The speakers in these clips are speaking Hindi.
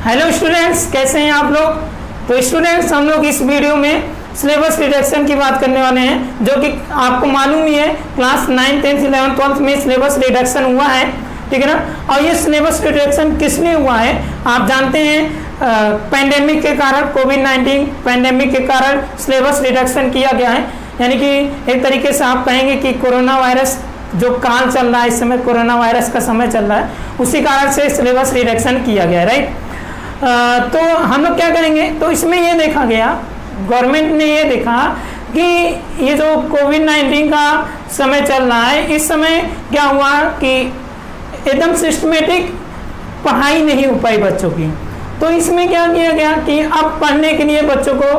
हेलो स्टूडेंट्स, कैसे हैं आप लोग। तो स्टूडेंट्स, हम लोग इस वीडियो में सिलेबस रिडक्शन की बात करने वाले हैं, जो कि आपको मालूम ही है क्लास 9, 10, 11, 12 में सिलेबस रिडक्शन हुआ है, ठीक है ना। और ये सिलेबस रिडक्शन किस लिए हुआ है आप जानते हैं। पैंडेमिक के कारण, कोविड-19 पैंडेमिक के कारण सिलेबस रिडक्शन किया गया है। यानी कि एक तरीके से आप कहेंगे कि कोरोना वायरस जो काल चल रहा है, इस समय कोरोना वायरस का समय चल रहा है, उसी कारण से सिलेबस रिडक्शन किया गया है, राइट। तो हम लोग क्या करेंगे, तो इसमें ये देखा गया, गवर्नमेंट ने ये देखा कि ये जो कोविड-19 का समय चल रहा है, इस समय क्या हुआ कि एकदम सिस्टमेटिक पढ़ाई नहीं हो पाई बच्चों की। तो इसमें क्या किया गया कि अब पढ़ने के लिए बच्चों को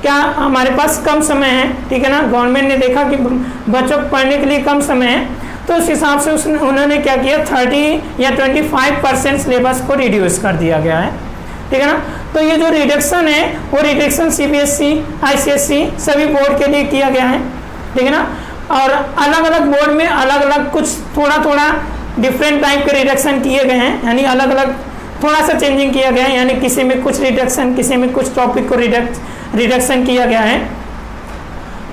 क्या हमारे पास कम समय है, ठीक है ना। गवर्नमेंट ने देखा कि बच्चों को पढ़ने के लिए कम समय है, तो उस हिसाब से उन्होंने क्या किया, 30 या 25% सिलेबस को रिड्यूस कर दिया गया है, ठीक है ना। तो ये जो रिडक्शन है वो रिडक्शन CBSE, ICSE सभी बोर्ड के लिए किया गया है, ठीक है ना। और अलग अलग बोर्ड में अलग अलग कुछ थोड़ा डिफरेंट टाइप के रिडक्शन किए गए हैं, यानी अलग अलग थोड़ा सा चेंजिंग किया गया है, यानी किसी में कुछ रिडक्शन, किसी में कुछ टॉपिक को रिडक्शन किया गया है।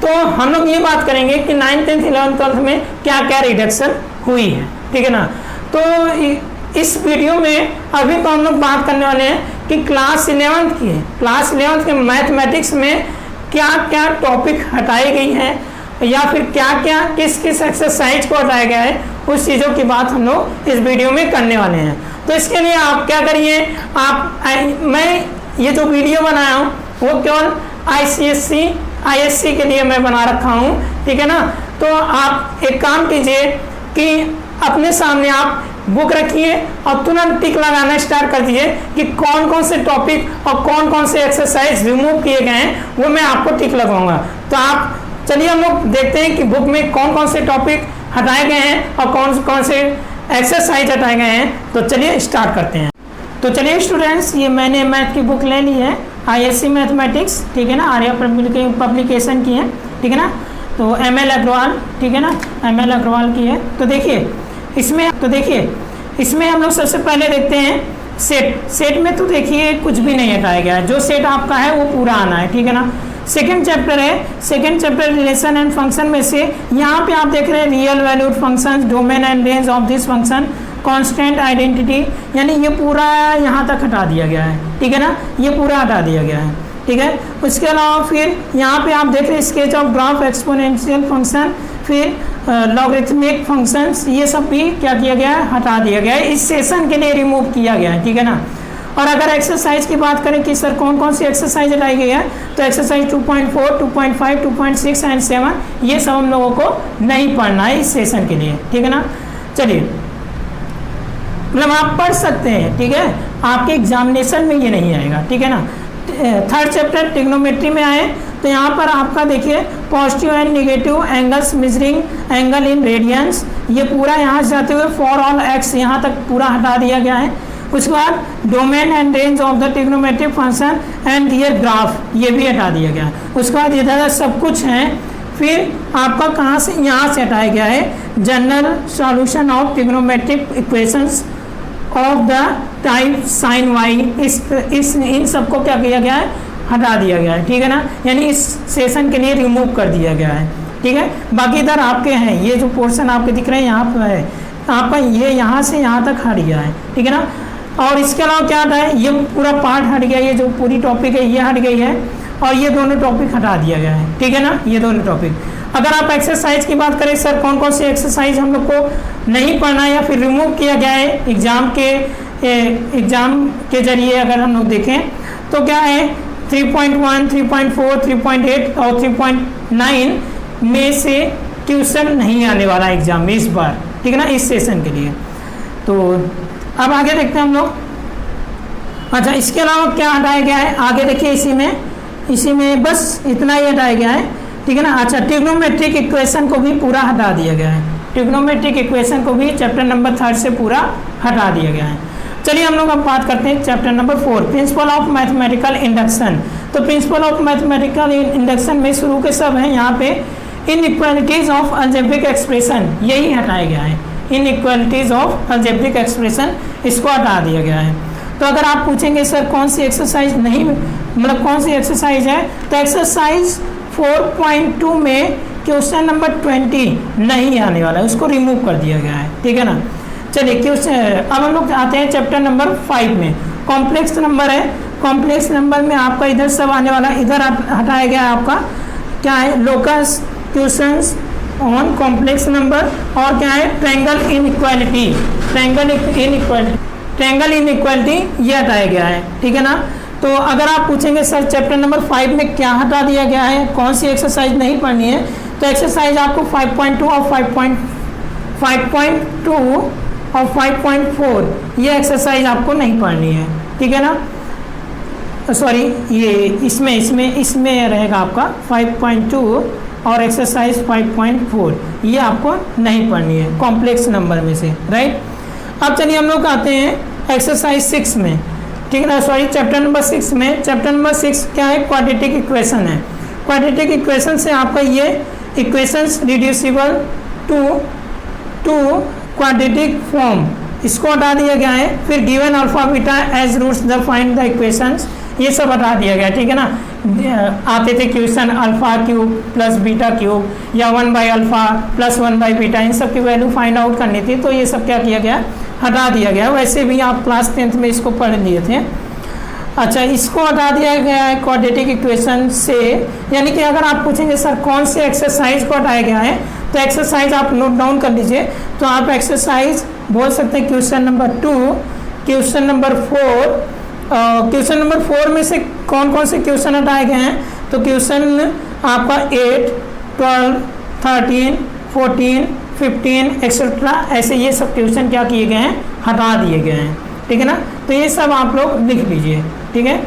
तो हम लोग ये बात करेंगे कि 9, 10, 11, 12 में क्या क्या रिडक्शन हुई है, ठीक है ना। तो इस वीडियो में अभी तो हम लोग बात करने वाले हैं कि क्लास 11th के मैथमेटिक्स में क्या क्या टॉपिक हटाई गई है, या फिर क्या क्या किस किस एक्सरसाइज को हटाया गया है, उस चीज़ों की बात हम लोग इस वीडियो में करने वाले हैं। तो इसके लिए आप क्या करिए, मैं ये जो वीडियो बनाया हूँ वो केवल ISC के लिए मैं बना रखा हूँ, ठीक है ना। तो आप एक काम कीजिए कि अपने सामने आप बुक रखिए और तुरंत टिक लगाना स्टार्ट कर दीजिए कि कौन कौन से टॉपिक और कौन कौन से एक्सरसाइज रिमूव किए गए हैं, वो मैं आपको टिक लगाऊंगा। तो आप चलिए हम लोग देखते हैं कि बुक में कौन कौन से टॉपिक हटाए गए हैं और कौन कौन से एक्सरसाइज हटाए गए हैं। तो चलिए स्टार्ट करते हैं। तो चलिए स्टूडेंट्स, ये मैंने मैथ की बुक ले ली है, ISC मैथमेटिक्स, ठीक है ना, आर्या पब्लिकेशन की है, ठीक है ना। तो ML अग्रवाल, ठीक है ना, ML अग्रवाल की है। तो देखिए इसमें हम लोग सबसे पहले देखते हैं सेट में। तो देखिए कुछ भी नहीं हटाया गया है, जो सेट आपका है वो पूरा आना है, ठीक है ना। सेकंड चैप्टर है, second chapter relation and function में से यहाँ पे आप देख रहे हैं real valued functions, domain and range of this function, constant identity, यानी ये पूरा यहाँ तक हटा दिया गया है, ठीक है ना, ये पूरा हटा दिया गया है, ठीक है। उसके अलावा फिर यहाँ पे आप देख रहे हैं sketch of graph, exponential function, फिर लॉगरिथमिक फंक्शंस, ये सब भी क्या किया गया है, हटा दिया गया है, इस सेशन के लिए रिमूव किया गया है, ठीक है ना। और अगर एक्सरसाइज की बात करें कि सर कौन कौन सी एक्सरसाइज हटाई गई है, तो एक्सरसाइज 2.4, 2.5, 2.6 एंड 7 ये सब हम लोगों को नहीं पढ़ना है इस सेशन के लिए, ठीक है ना। चलिए, मतलब आप पढ़ सकते हैं, ठीक है, आपके एग्जामिनेशन में ये नहीं आएगा, ठीक है ना। थर्ड चैप्टर ट्रिग्नोमेट्री में आए तो यहाँ पर आपका देखिए positive and negative angles, measuring angle in radiance, ये पूरा यहाँ से जाते हुए फॉर ऑल एक्स यहाँ तक पूरा हटा दिया गया है। उसके बाद domain and range of the trigonometric function and their graph, ये भी हटा दिया गया है। उसके बाद इधर सब कुछ है। फिर आपका कहाँ से, यहाँ से हटाया गया है general solution of trigonometric equations of the type sine y, इन सबको क्या किया गया है, हटा दिया गया है, ठीक है ना, यानी इस सेशन के लिए रिमूव कर दिया गया है, ठीक है। बाकी इधर आपके हैं, ये जो पोर्शन आपके दिख रहे हैं यहाँ पर है आपका, ये यहाँ से यहाँ तक हट गया है, ठीक है ना। और इसके अलावा क्या हटा है, ये पूरा पार्ट हट गया, ये जो पूरी टॉपिक है ये हट गई है, और ये दोनों टॉपिक हटा दिया गया है, ठीक है ना, ये दोनों टॉपिक। अगर आप एक्सरसाइज की बात करें, सर कौन कौन सी एक्सरसाइज हम लोग को नहीं पढ़ना या फिर रिमूव किया गया है एग्जाम के जरिए, अगर हम लोग देखें तो क्या है 3.1, 3.4, 3.8 और 3.9 में से ट्यूशन नहीं आने वाला एग्जाम में इस बार, ठीक है ना, इस सेशन के लिए। तो अब आगे देखते हैं हम लोग। अच्छा, इसके अलावा क्या हटाया गया है, आगे देखिए इसी में बस इतना ही हटाया गया है, ठीक है ना। अच्छा, ट्रिग्नोमेट्रिक इक्वेशन को भी पूरा हटा दिया गया है, ट्रिग्नोमेट्रिक इक्वेशन को भी चैप्टर नंबर 3 से पूरा हटा दिया गया है। चलिए हम लोग अब बात करते हैं chapter number 4, principle of mathematical induction. तो प्रिंसिपल ऑफ मैथमेटिकल इंडक्शन में शुरू के सब हैं यहाँ पे इनइक्वालिटीज ऑफ अलजेब्रिक एक्सप्रेशन, यही हटाया गया है, इनइक्वालिटीज ऑफ अलजेब्रिक एक्सप्रेशन, इसको हटा दिया गया है। तो अगर आप पूछेंगे सर कौन सी एक्सरसाइज नहीं, मतलब कौन सी एक्सरसाइज है, तो एक्सरसाइज 4.2 में क्वेश्चन नंबर 20 नहीं आने वाला है, उसको रिमूव कर दिया गया है, ठीक है ना। चलिए क्वेश्चन अब हम लोग आते हैं चैप्टर नंबर 5 में। कॉम्प्लेक्स नंबर है, कॉम्प्लेक्स नंबर में आपका इधर सब आने वाला है, इधर हटाया गया है आपका क्या है, locus questions on complex number, और क्या है, ट्रायंगल इनइक्वालिटी, ट्रायंगल इनइक्वालिटी ये हटाया गया है, ठीक है ना। तो अगर आप पूछेंगे सर चैप्टर नंबर 5 में क्या हटा दिया गया है, कौन सी एक्सरसाइज नहीं पढ़नी है, तो एक्सरसाइज आपको 5.2 और 5.2 और 5.4 ये एक्सरसाइज आपको नहीं पढ़नी है, ठीक है ना। सॉरी ये इसमें रहेगा आपका 5.2 और एक्सरसाइज 5.4 ये आपको नहीं पढ़नी है कॉम्प्लेक्स नंबर में से, राइट। अब चलिए हम लोग आते हैं एक्सरसाइज 6 में, ठीक है ना, सॉरी चैप्टर नंबर 6 में। चैप्टर नंबर 6 क्या है, क्वाड्रेटिक इक्वेशन है। क्वाड्रेटिक इक्वेशन से आपका ये equations reducible to quadratic form, इसको हटा दिया गया है। फिर given alpha beta as roots the find the equations, ये सब हटा दिया गया, ठीक है ना। आते थे question alpha cube plus beta cube या 1/अल्फा प्लस 1/बीटा, इन सब की वैल्यू फाइंड आउट करनी थी, तो ये सब क्या किया गया, हटा दिया गया। वैसे भी आप क्लास 10th में इसको पढ़ लिए थे। अच्छा, इसको हटा दिया गया है क्वाड्रेटिक इक्वेशन से, यानी कि अगर आप पूछेंगे सर कौन से एक्सरसाइज को हटाया गया है, तो एक्सरसाइज आप नोट डाउन कर लीजिए। तो आप एक्सरसाइज बोल सकते हैं question number 2, question number 4। Question number 4 में से कौन कौन से क्वेश्चन हटाए गए हैं, तो क्वेश्चन आपका 8, 12, 13, 14, 15 एक्सेट्रा, ऐसे ये सब क्वेश्चन क्या किए गए हैं, हटा दिए गए हैं, ठीक है ना। तो ये सब आप लोग लिख लीजिए, ठीक है।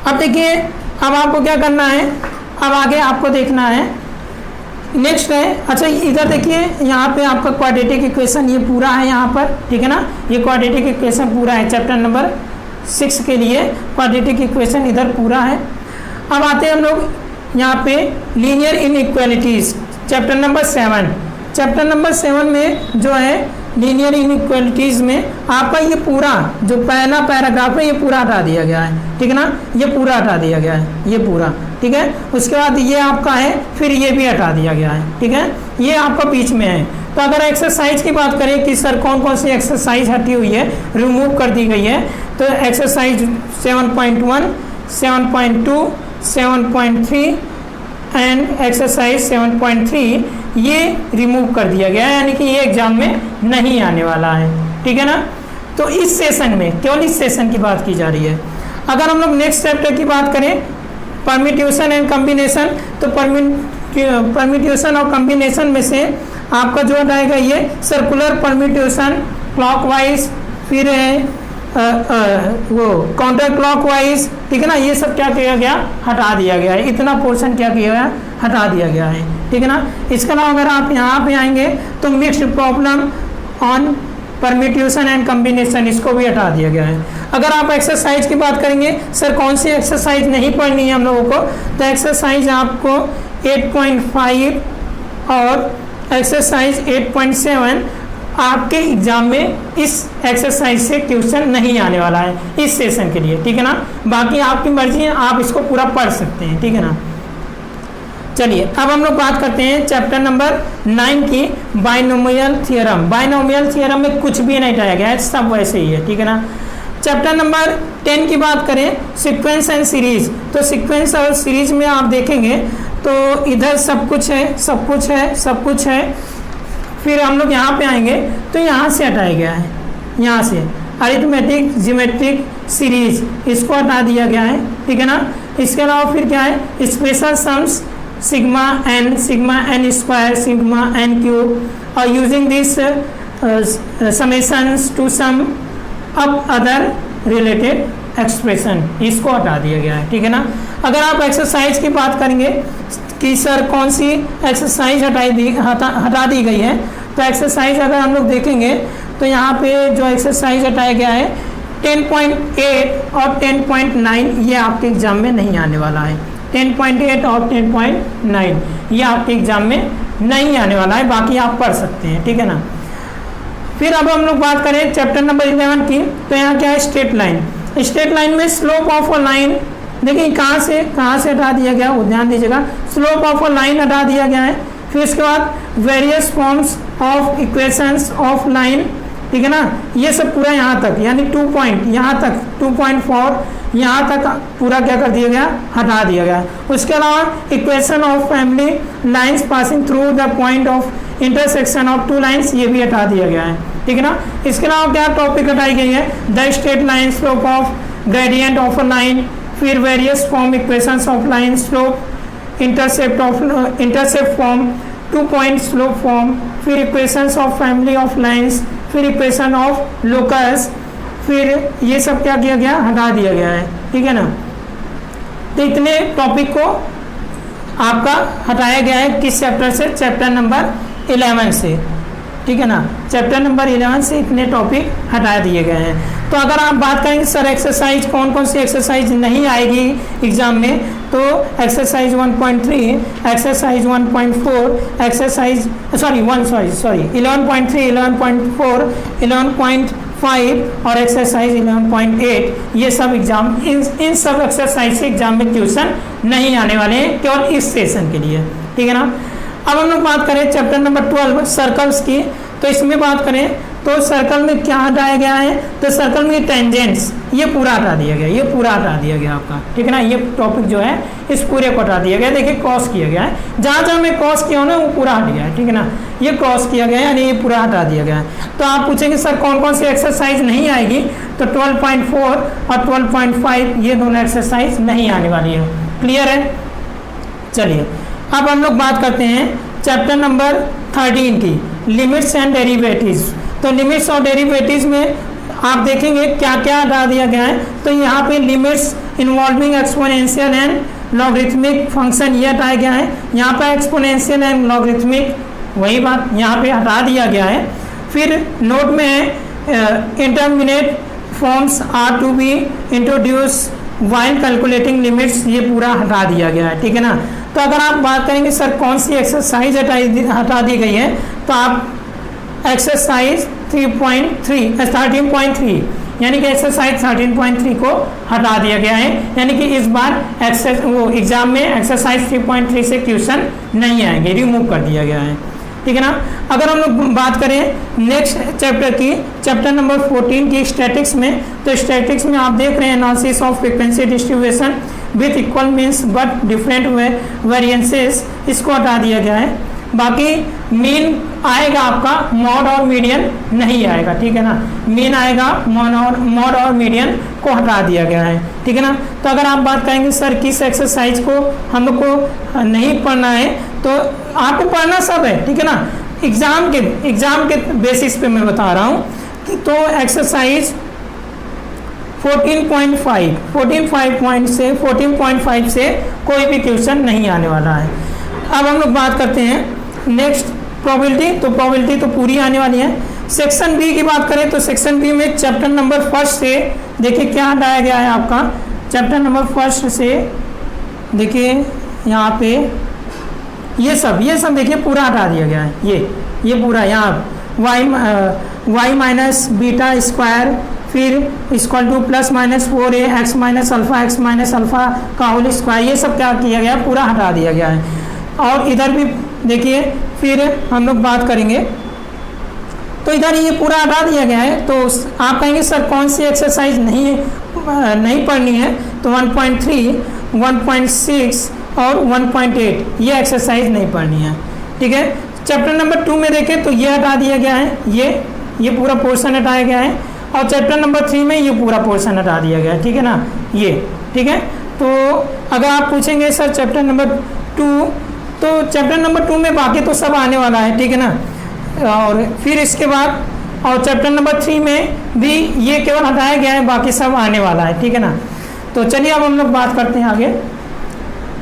अब देखिए, अब आपको क्या करना है, अब आगे आपको देखना है नेक्स्ट है। अच्छा इधर देखिए, यहाँ पे आपका क्वाड्रेटिक इक्वेशन ये पूरा है यहाँ पर, ठीक है ना। ये क्वाड्रेटिक इक्वेशन पूरा है चैप्टर नंबर 6 के लिए, क्वाड्रेटिक इक्वेशन इधर पूरा है। अब आते हैं हम लोग यहाँ पे linear inequalities, chapter number 7। Chapter number 7 में जो है लीनियर इनइक्वालिटीज में आपका ये पूरा जो पहला पैराग्राफ है ये पूरा हटा दिया गया है, ठीक है ना। ये पूरा हटा दिया गया है, ये पूरा, ठीक है। उसके बाद ये आपका है, फिर ये भी हटा दिया गया है, ठीक है। ये आपका बीच में है। तो अगर एक्सरसाइज की बात करें कि सर कौन कौन सी एक्सरसाइज हटी हुई है, रिमूव कर दी गई है, तो एक्सरसाइज 7.1, 7.2, 7.3 एंड एक्सरसाइज 7.3 ये रिमूव कर दिया गया है, यानी कि ये एग्जाम में नहीं आने वाला है, ठीक है ना। तो इस सेशन में केवल इस सेशन की बात की जा रही है। अगर हम लोग नेक्स्ट चैप्टर की बात करें, परम्यूटेशन एंड कम्बिनेशन, तो परम्यूटेशन और कम्बिनेशन में से आपका जो हटाएगा ये सर्कुलर परम्यूटेशन, क्लॉकवाइज, फिर वो काउंटर क्लॉकवाइज, ठीक है ना। ये सब क्या किया गया, हटा दिया गया है। इतना पोर्शन क्या किया गया, हटा दिया गया है, ठीक है ना। इसके अलावा अगर आप यहाँ पे आएंगे तो mixed problem on permutation and combination, इसको भी हटा दिया गया है। अगर आप एक्सरसाइज की बात करेंगे, सर कौन सी एक्सरसाइज नहीं पढ़नी है हम लोगों को, तो एक्सरसाइज आपको 8.5 और एक्सरसाइज 8.7 आपके एग्जाम में इस एक्सरसाइज से क्वेश्चन नहीं आने वाला है इस सेशन के लिए, ठीक है ना। बाकी आपकी मर्जी है, आप इसको पूरा पढ़ सकते हैं, ठीक है ना। चलिए अब हम लोग बात करते हैं चैप्टर नंबर 9 की, बाइनोमियल थ्योरम। बाइनोमियल थ्योरम में कुछ भी नहीं हटाया गया है, सब वैसे ही है, ठीक है ना। चैप्टर नंबर 10 की बात करें, सीक्वेंस एंड सीरीज, तो सीक्वेंस और सीरीज में आप देखेंगे तो इधर सब कुछ है, सब कुछ है, सब कुछ है। फिर हम लोग यहाँ पे आएंगे तो यहाँ से हटाया गया है, यहाँ से अरिथमेटिक ज्योमेट्रिक सीरीज, इसको हटा दिया गया है, ठीक है ना। इसके अलावा फिर क्या है, special sums, sigma n square, sigma n cube, और using this summations to sum up other related expression, इसको हटा दिया गया है, ठीक है ना। अगर आप एक्सरसाइज की बात करेंगे कि सर कौन सी एक्सरसाइज हटा दी गई है, तो एक्सरसाइज अगर हम लोग देखेंगे तो यहाँ पे जो एक्सरसाइज हटाया गया है 10.8 और 10.9 ये आपके एग्जाम में नहीं आने वाला है। 10.8 और 10.9 ये आपके एग्जाम में नहीं आने वाला है, बाकी आप पढ़ सकते हैं, ठीक है ना। फिर अब हम लोग बात करें चैप्टर नंबर 11 की, तो यहाँ क्या है, स्ट्रेट लाइन। स्ट्रेट लाइन में स्लोप ऑफ अ लाइन, देखिए कहाँ से हटा दिया गया, वो ध्यान दीजिएगा, स्लोप ऑफ अ लाइन हटा दिया गया है। फिर उसके बाद various forms of equations of line, ठीक है ना, ये सब पूरा यहाँ तक, यानी 2 पॉइंट यहाँ तक 2.4 यहाँ तक पूरा क्या कर दिया गया, हटा दिया गया। उसके अलावा equation of family lines passing through the point of intersection of 2 lines, ये भी हटा दिया गया है, ठीक है ना। इसके अलावा क्या टॉपिक हटाई गई है, the straight line, slope of gradient of a line, फिर various form equations of line, slope, intercept form, 2 point slope form, फिर equations of family of lines, फिर इक्वेशन ऑफ लोकस, फिर ये सब क्या किया गया, हटा दिया गया है, ठीक है ना। तो इतने टॉपिक को आपका हटाया गया है किस चैप्टर से, चैप्टर नंबर 11 से, ठीक है ना। चैप्टर नंबर 11 से इतने टॉपिक हटा दिए गए हैं। तो अगर आप बात करेंगे सर एक्सरसाइज कौन कौन सी एक्सरसाइज नहीं आएगी एग्जाम में, तो एक्सरसाइज 1.3, एक्सरसाइज 1.4, एक्सरसाइज 11.3, 11.4, 11.5 और एक्सरसाइज 11.8, ये सब एग्जाम, इन सब एक्सरसाइज से एग्जाम में क्वेश्चन नहीं आने वाले हैं, केवल इस सेशन के लिए, ठीक है ना। अब हम लोग बात करें चैप्टर नंबर 12 सर्कल्स की, तो इसमें बात करें तो सर्कल में क्या हटाया गया है, तो सर्कल में टेंजेंट्स ये पूरा हटा दिया गया, ये पूरा हटा दिया गया आपका, ठीक है ना। ये टॉपिक जो है इस पूरे को हटा दिया गया, देखिए क्रॉस किया गया है, जहाँ जहाँ में क्रॉस किया हो ना वो पूरा हट गया है, ठीक है ना। ये क्रॉस किया गया है यानी ये पूरा हटा दिया गया है। तो आप पूछेंगे सर कौन कौन सी एक्सरसाइज नहीं आएगी, तो 12.4 और 12.5 ये दोनों एक्सरसाइज नहीं आने वाली है, क्लियर है। चलिए अब हम लोग बात करते हैं चैप्टर नंबर 13 की, लिमिट्स एंड डेरिवेटिव्स। तो लिमिट्स और डेरिवेटिव्स में आप देखेंगे क्या क्या हटा दिया गया है, तो यहाँ पे limits involving exponential and logarithmic function ये हटाया गया है। यहाँ पर एक्सपोनेंशियल एंड लॉगरिथमिक वही बात यहाँ पे हटा दिया गया है। फिर नोट में है intermediate forms are to be introduce while calculating limits, ये पूरा हटा दिया गया है, ठीक है ना। तो अगर आप बात करेंगे सर कौन सी एक्सरसाइज हटा दी गई है, तो आप एक्सरसाइज 13.3 यानी कि एक्सरसाइज 13.3 को हटा दिया गया है, यानी कि इस बार एग्जाम में एक्सरसाइज 3.3 से क्वेश्चन नहीं आएंगे, रिमूव कर दिया गया है, ठीक है ना। अगर हम लोग बात करें नेक्स्ट चैप्टर की, चैप्टर नंबर 14 की स्टैटिक्स में, तो स्टैटिक्स में आप देख रहे हैं analysis of frequency distribution with equal means but different variances, इसको हटा दिया गया है। बाकी मीन आएगा आपका, मॉड और मीडियन नहीं आएगा, ठीक है ना। मीन आएगा, मॉड और मीडियन को हटा दिया गया है, ठीक है ना। तो अगर आप बात करेंगे सर किस एक्सरसाइज को हम लोग को नहीं पढ़ना है, तो आपको पढ़ना सब है, ठीक है ना। एग्जाम के बेसिस पे मैं बता रहा हूँ कि तो एक्सरसाइज 14.5 से कोई भी क्वेश्चन नहीं आने वाला है। अब हम लोग बात करते हैं नेक्स्ट प्रोबेबिलिटी, तो प्रोबेबिलिटी तो पूरी आने वाली है। सेक्शन बी की बात करें तो सेक्शन बी में चैप्टर नंबर 1 से देखिए क्या हटाया गया है आपका, चैप्टर नंबर 1 से देखिए यहाँ पे ये सब देखिए पूरा हटा दिया गया है, ये पूरा यहाँ y माइनस बीटा स्क्वायर फिर equal two plus minus 4a x minus alpha का होल स्क्वायर, ये सब क्या किया गया, पूरा हटा दिया गया है। और इधर भी देखिए फिर हम लोग बात करेंगे, तो इधर ये पूरा हटा दिया गया है। तो आप कहेंगे सर कौन सी एक्सरसाइज नहीं पढ़नी है, तो 1.3, 1.6 और 1.8 ये एक्सरसाइज नहीं पढ़नी है, ठीक है। चैप्टर नंबर 2 में देखें तो ये हटा दिया गया है, ये पूरा पोर्शन हटाया गया है, और चैप्टर नंबर 3 में ये पूरा पोर्शन हटा दिया गया है, ठीक है ना, ये ठीक है। तो अगर आप पूछेंगे सर चैप्टर नंबर 2, तो चैप्टर नंबर 2 में बाकी तो सब आने वाला है, ठीक है ना। और फिर इसके बाद और चैप्टर नंबर 3 में भी ये केवल हटाया गया है, बाकी सब आने वाला है, ठीक है ना। तो चलिए अब हम लोग बात करते हैं आगे।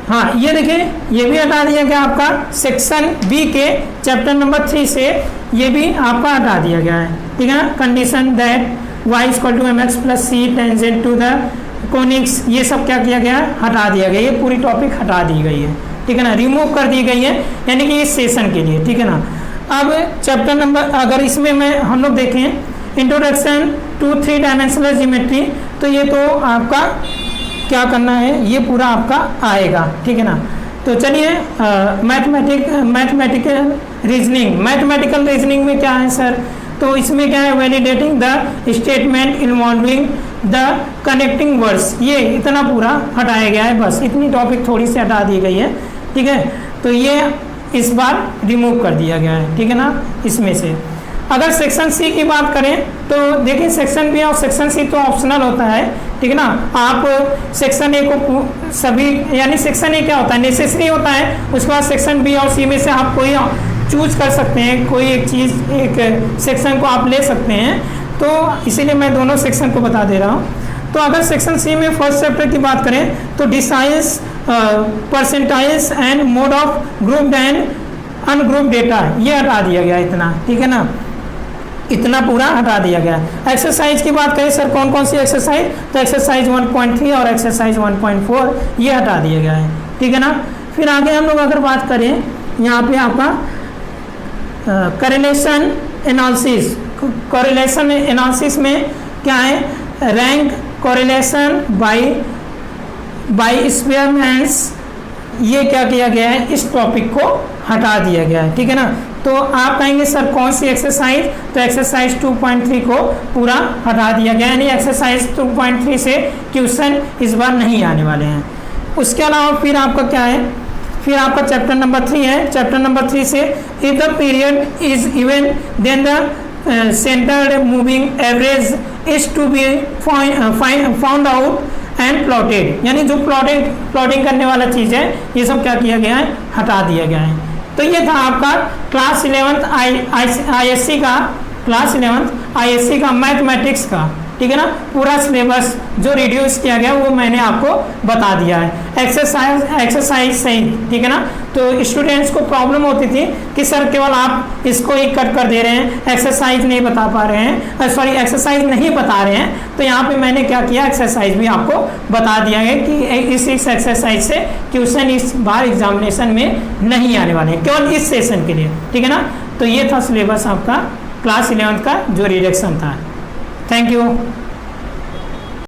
हाँ ये देखिए ये भी हटा दिया गया आपका, सेक्शन बी के चैप्टर नंबर 3 से ये भी आपका हटा दिया गया है, ठीक है ना। Condition that y equal to mx plus C tangent to the conics, ये सब क्या किया गया, हटा दिया गया, ये पूरी टॉपिक हटा दी गई है, ठीक है ना, रिमूव कर दी गई है, यानी कि इस सेशन के लिए, ठीक है ना। अब चैप्टर नंबर, अगर इसमें हम लोग देखें इंट्रोडक्शन टू 3 डायमेंशनल ज्योमेट्री, तो ये तो आपका क्या करना है, ये पूरा आपका आएगा, ठीक है ना। तो चलिए मैथमेटिकल रीजनिंग में क्या है सर, तो इसमें क्या है, validating the statement involving the connecting words, ये इतना पूरा हटाया गया है, बस इतनी टॉपिक थोड़ी सी हटा दी गई है, ठीक है। तो ये इस बार रिमूव कर दिया गया है, ठीक है ना, इसमें से। अगर सेक्शन सी की बात करें तो देखिए सेक्शन बी और सेक्शन सी तो ऑप्शनल होता है, ठीक है ना। आप सेक्शन ए को सभी, यानी सेक्शन ए क्या होता है, नेसेसरी होता है, उसके बाद सेक्शन बी और सी में से आप कोई चूज कर सकते हैं, कोई एक चीज़, एक सेक्शन को आप ले सकते हैं, तो इसीलिए मैं दोनों सेक्शन को बता दे रहा हूँ। तो अगर सेक्शन सी में फर्स्ट चैप्टर की बात करें तो deciles percentiles and mode of grouped and ungrouped data, ये हटा दिया गया इतना, ठीक है ना, इतना पूरा हटा दिया गया। एक्सरसाइज की बात करें सर, कौन कौन सी एक्सरसाइज, तो एक्सरसाइज 1.3 और एक्सरसाइज 1.4 ये हटा दिया गया है, ठीक है ना। फिर आगे हम लोग अगर बात करें यहाँ पे आपका करेलेशन एनालिसिस, करेलेशन एनालिसिस में क्या है, रैंक करेलेशन बाय स्पेयरमैन्स, ये क्या किया गया है, इस टॉपिक को हटा दिया गया है, ठीक है ना। तो आप कहेंगे सर कौन सी एक्सरसाइज, तो एक्सरसाइज 2.3 को पूरा हटा दिया गया है, यानी एक्सरसाइज 2.3 से क्वेश्चन इस बार नहीं आने वाले हैं। उसके अलावा फिर आपका क्या है, फिर आपका चैप्टर नंबर 3 है। चैप्टर नंबर 3 से if the period is even then the centred moving average is to be found out and plotted, यानी जो प्लॉटिंग करने वाला चीज़ है ये सब क्या किया गया है, हटा दिया गया है। तो ये था आपका क्लास 11th आईएससी का मैथमेटिक्स का, ठीक है ना, पूरा सिलेबस जो रिड्यूस किया गया वो मैंने आपको बता दिया है, एक्सरसाइज सही, ठीक है ना। तो स्टूडेंट्स को प्रॉब्लम होती थी कि सर केवल आप इसको ही कट कर दे रहे हैं, एक्सरसाइज नहीं बता पा रहे हैं, सॉरी एक्सरसाइज नहीं बता रहे हैं। तो यहाँ पे मैंने क्या किया, एक्सरसाइज भी आपको बता दिया है कि इस एक्सरसाइज से क्वेश्चन इस बार एग्जामिनेशन में नहीं आने वाले हैं, केवल इस सेशन के लिए, ठीक है ना। तो ये था सिलेबस आपका क्लास 11th का जो रिडक्शन था। Thank you.